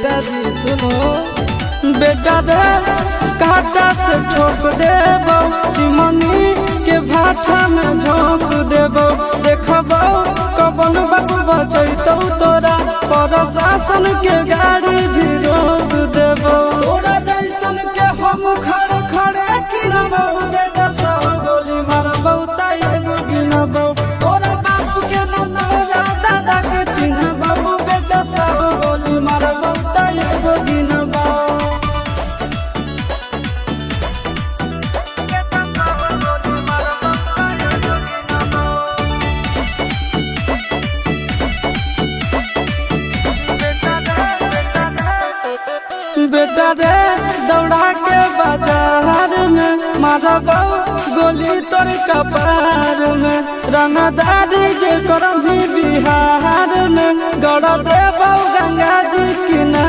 बेटा जी सुनो, बेटा रे काटा से ठोक देबो, चिमनी के भाटा में झोंक देबो। देखबो कबन बाबू बचैतौ तोरा, प्रशासन के गाड़ी भी रोक देबो। तोरा जैसन के हम खड़े खड़े गिनबो, बेटा सौ गोली मारबो त एगो गिनबो। तोरा बाप के न तोरा दादा के चिन्हबो, बेटा सौ गोली मारबो त एगो गिनबो। बेटा रे दौड़ा के बाजार में मारबो गोली तोर कपार में। रंगदारी जे करम बिहार में, गड़ देबो गंगा जी किनारे।